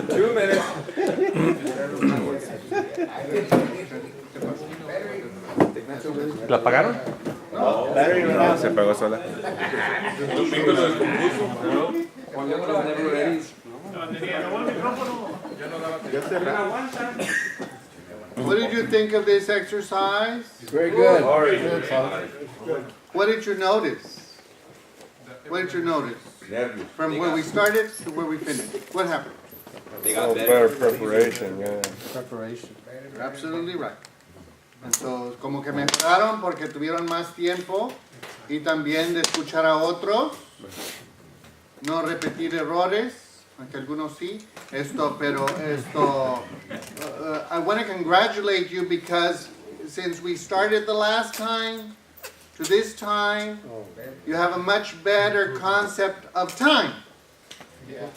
2 minutes. ¿La apagaron? No, se apagó sola. What did you think of this exercise? Very good. What did you notice? What did you notice? From where we started to where we finished. What happened? Oh, better preparation, yeah. Preparation. You're absolutely right. Entonces, como que mejoraron porque tuvieron más tiempo y también de escuchar a otros, no repetir errores, aunque algunos sí. I want to congratulate you because since we started the last time to this time, you have a much better concept of time.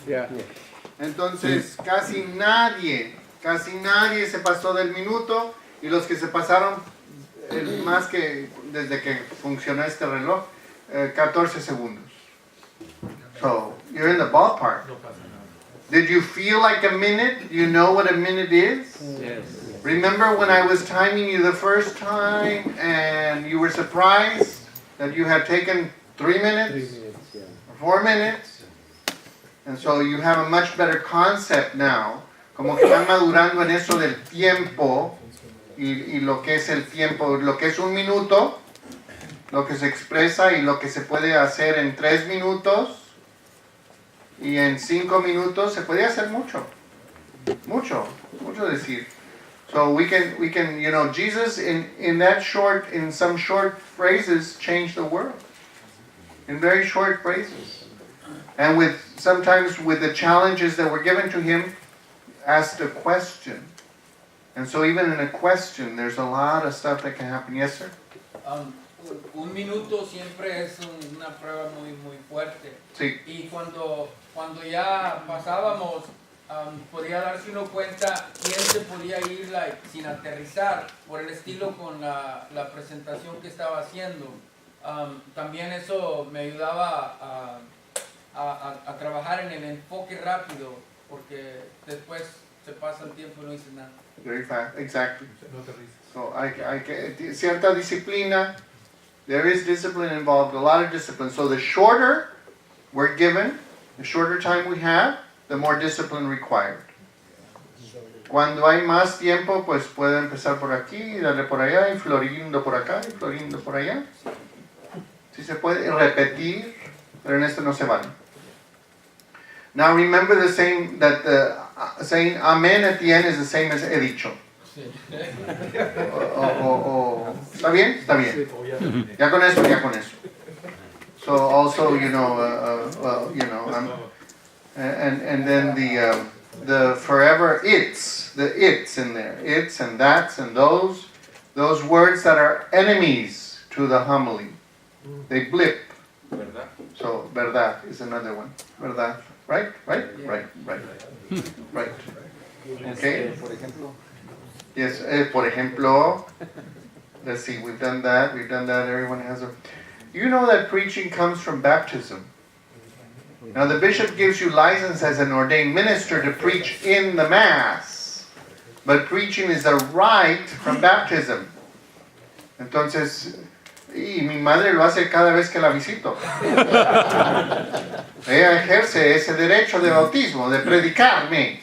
Yeah. Entonces, casi nadie se pasó del minuto y los que se pasaron más que desde que funcionó este reloj, 14 segundos. So, you're in the ballpark. Did you feel like a minute? Do you know what a minute is? Yes. Remember when I was timing you the first time and you were surprised that you had taken 3 minutes? 4 minutes? And so you have a much better concept now, como que están madurando en eso del tiempo y lo que es el tiempo, lo que es un minuto, lo que se expresa y lo que se puede hacer en 3 minutos y en 5 minutos se puede hacer mucho decir. So we can, you know, Jesus in some short phrases changed the world. In very short phrases. And sometimes with the challenges that were given to him, asked a question. And so even in a question, there's a lot of stuff that can happen. Yes, sir? Un minuto siempre es una prueba muy fuerte. Sí. Y cuando ya pasábamos, podía darse uno cuenta quién se podía ir sin aterrizar por el estilo con la presentación que estaba haciendo. También eso me ayudaba a trabajar en el enfoque rápido, porque después se pasa el tiempo y no dices nada. Very fast, exactly. So cierta disciplina, there is discipline involved, a lot of discipline. So the shorter we're given, the shorter time we have, the more discipline required. Cuando hay más tiempo, pues puede empezar por aquí, darle por allá, y florindo por acá, y florindo por allá. Sí se puede repetir, pero en esto no se vale. Now remember the same, that saying amen at the end is the same as he dicho. ¿Está bien? Está bien. Ya con eso. So also, you know, and then the forever the it's in there, it's and that's and those words that are enemies to the homily, they blip. So verdad is another one. Verdad. Right. Okay. Yes. Por ejemplo. Let's see. We've done that. Everyone has a. You know that preaching comes from baptism. Now the bishop gives you license as an ordained minister to preach in the mass, but preaching is a right from baptism. Entonces, y mi madre lo hace cada vez que la visito. Ella ejerce ese derecho de bautismo, de predicarme,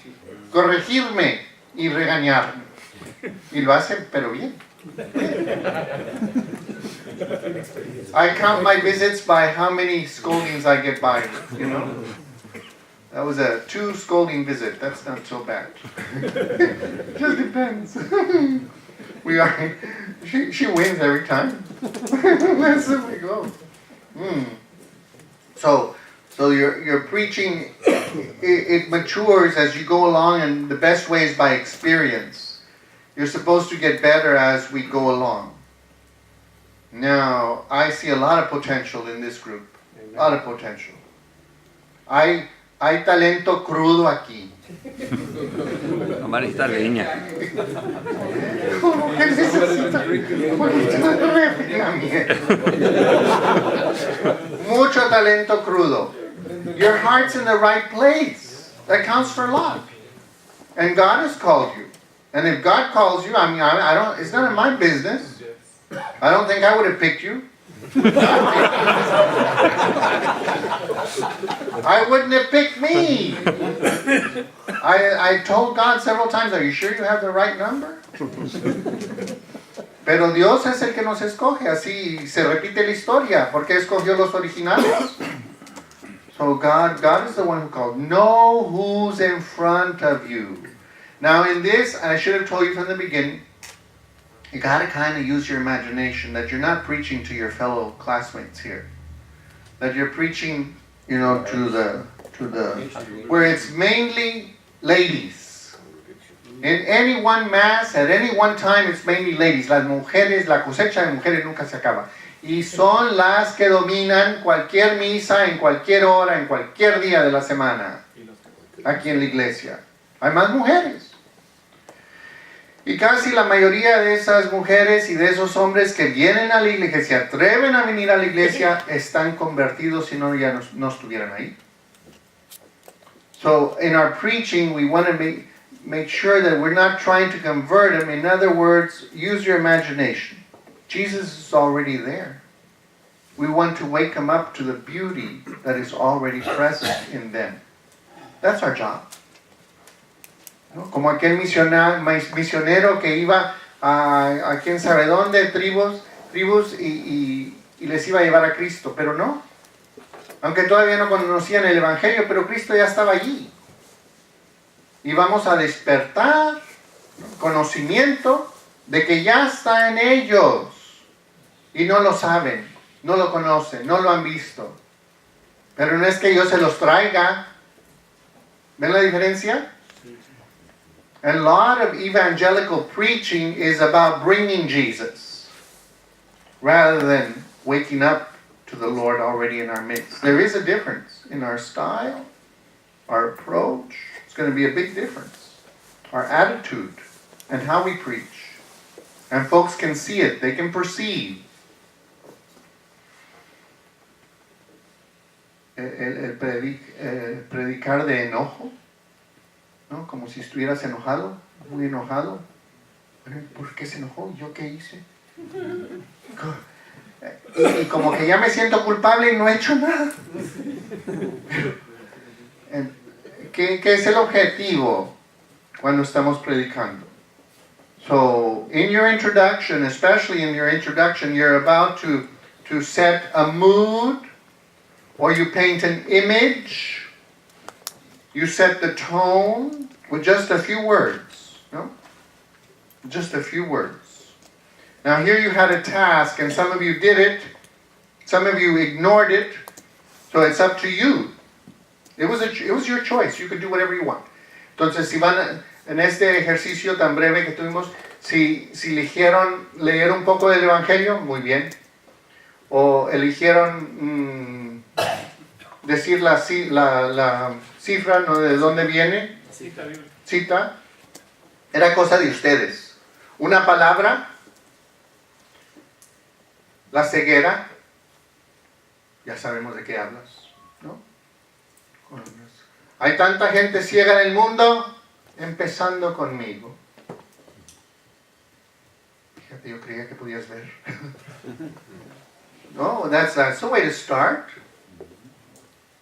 corregirme y regañarme. Y lo hace, pero bien. I count my visits by how many scoldings I get by, you know. That was a 2 scolding visit. That's not so bad. Just depends. She wins every time. That's the way it goes. So your preaching, it matures as you go along, and the best way is by experience. You're supposed to get better as we go along. Now, I see a lot of potential in this group. A lot of potential. Hay talento crudo aquí. Vamos a necesitar leña. ¿Cómo que necesita? Mucho talento crudo. Your heart's in the right place. That counts for a lot. And God has called you. And if God calls you, I don't, it's none of my business. I don't think I would have picked you. I wouldn't have picked me. I told God several times, are you sure you have the right number? Pero Dios es el que nos escoge, así se repite la historia. ¿Por qué escogió los originales? So God is the one who called. Know who's in front of you. Now in this, I should have told you from the beginning, you got to kind of use your imagination, that you're not preaching to your fellow classmates here. That you're preaching, to the where it's mainly ladies. In any one mass, at any one time, it's mainly ladies. Las mujeres, la cosecha de mujeres nunca se acaba. Y son las que dominan cualquier misa, en cualquier hora, en cualquier día de la semana. Aquí en la iglesia. Hay más mujeres. Y casi la mayoría de esas mujeres y de esos hombres que vienen a la iglesia, que se atreven a venir a la iglesia, están convertidos, si no ya no estuvieran ahí. So in our preaching, we want to make sure that we're not trying to convert them. In other words, use your imagination. Jesus is already there. We want to wake them up to the beauty that is already present in them. That's our job. ¿No? Como aquel misionero que iba a quién sabe dónde, tribus y les iba a llevar a Cristo, pero no. Aunque todavía no conocían el Evangelio, pero Cristo ya estaba allí. Y vamos a despertar conocimiento de que ya está en ellos. Y no lo saben, no lo conocen, no lo han visto. Pero no es que yo se los traiga. ¿Ven la diferencia? A lot of evangelical preaching is about bringing Jesus rather than waking up to the Lord already in our midst. There is a difference in our style, our approach. It's going to be a big difference. Our attitude and how we preach. And folks can see it, they can perceive. El predicar de enojo, ¿no? Como si estuvieras enojado, muy enojado. ¿Por qué se enojó? ¿Yo qué hice? Y como que ya me siento culpable y no he hecho nada. ¿Qué es el objetivo cuando estamos predicando? So, in your introduction, especially in your introduction, you're about to set a mood, or you paint an image, you set the tone with just a few words, no? Just a few words. Now here you had a task, and some of you did it, some of you ignored it, so it's up to you. It was your choice, you could do whatever you want. Entonces, si van en este ejercicio tan breve que tuvimos, si eligieron leer un poco del Evangelio, muy bien. O eligieron decir la cifra, ¿no? ¿De dónde viene? Cita. Era cosa de ustedes. Una palabra, la ceguera, ya sabemos de qué hablas, ¿no? Hay tanta gente ciega en el mundo, empezando conmigo. Fíjate, yo creía que podías ver. No, that's the way to start.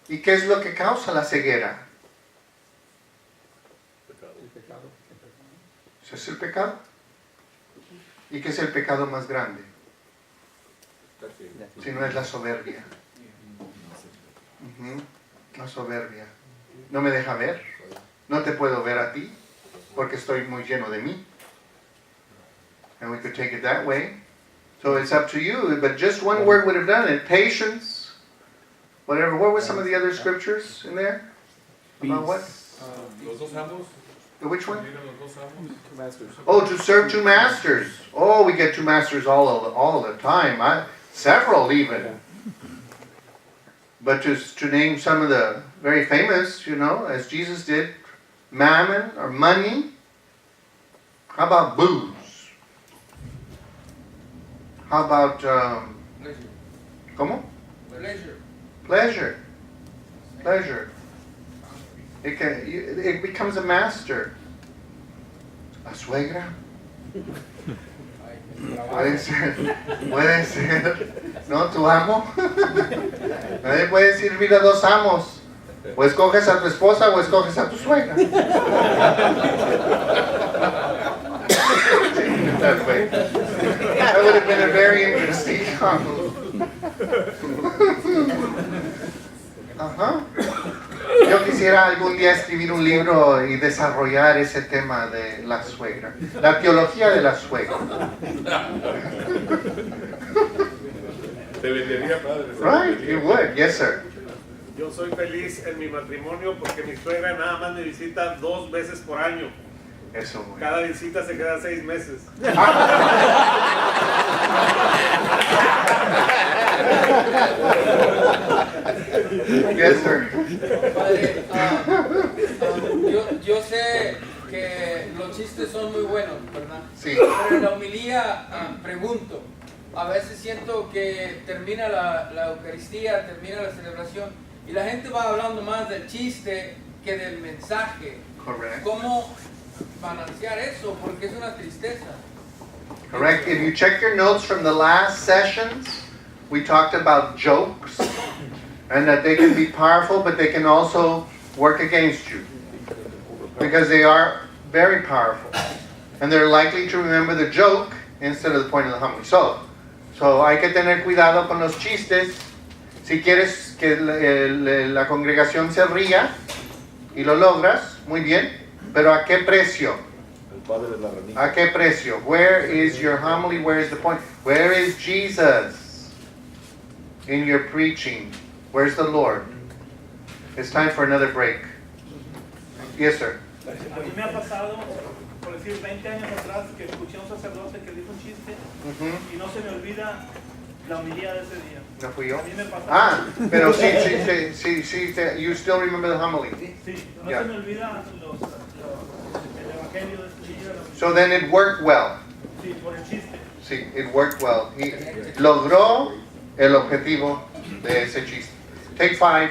¿Y qué es lo que causa la ceguera? ¿Ese es el pecado? ¿Y qué es el pecado más grande? Si no es la soberbia. La soberbia. No me deja ver. No te puedo ver a ti porque estoy muy lleno de mí. And we could take it that way. So it's up to you, but just one word would have done it. Patience, whatever. What were some of the other scriptures in there? About what? Which one? Oh, to serve two masters. Oh, we get two masters all the time. Several even. But just to name some of the very famous, as Jesus did, mammon or money. How about booze? How about, Pleasure. ¿cómo? Pleasure. Pleasure. pleasure. It becomes a master. La suegra. Puede ser. ¿No? ¿Tu amo? Nadie puede servir a dos amos. O escoges a tu esposa o escoges a tu suegra. That way. That would have been a very interesting couple. Ajá. Yo quisiera algún día escribir un libro y desarrollar ese tema de la suegra, la teología de la suegra. Te vendería padre. Right, you would, yes sir. Yo soy feliz en mi matrimonio porque mi suegra nada más me visita 2 veces por año. Eso, muy Cada visita se queda 6 meses. Yes sir. Padre, yo sé que los chistes son muy buenos, ¿verdad? Sí. Pero en la homilía pregunto, a veces siento que termina la Eucaristía, termina la celebración y la gente va hablando más del chiste que del mensaje. Correct. ¿Cómo balancear eso? Porque es una tristeza. Correct. If you check your notes from the last sessions, we talked about jokes and that they can be powerful, but they can also work against you because they are very powerful and they're likely to remember the joke instead of the point of the homily. So hay que tener cuidado con los chistes. Si quieres que la congregación se ría y lo logras, muy bien, pero ¿a qué precio? ¿A qué precio? Where is your homily? Where is the point? Where is Jesus in your preaching? Where's the Lord? It's time for another break. Yes, sir. A mí me ha pasado, por decir, 20 años atrás, que escuché a un sacerdote que dijo un chiste y no se me olvida la homilía de ese día. ¿No fui yo? A mí me pasó. Ah, pero sí, you still remember the homily. Sí, no Yeah. se me olvida el evangelio de ese día. So then it worked well. Sí, por el chiste. Sí, it worked well. He logró el objetivo de ese chiste. Take 5.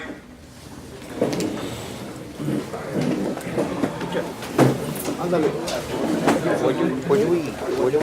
Ándale.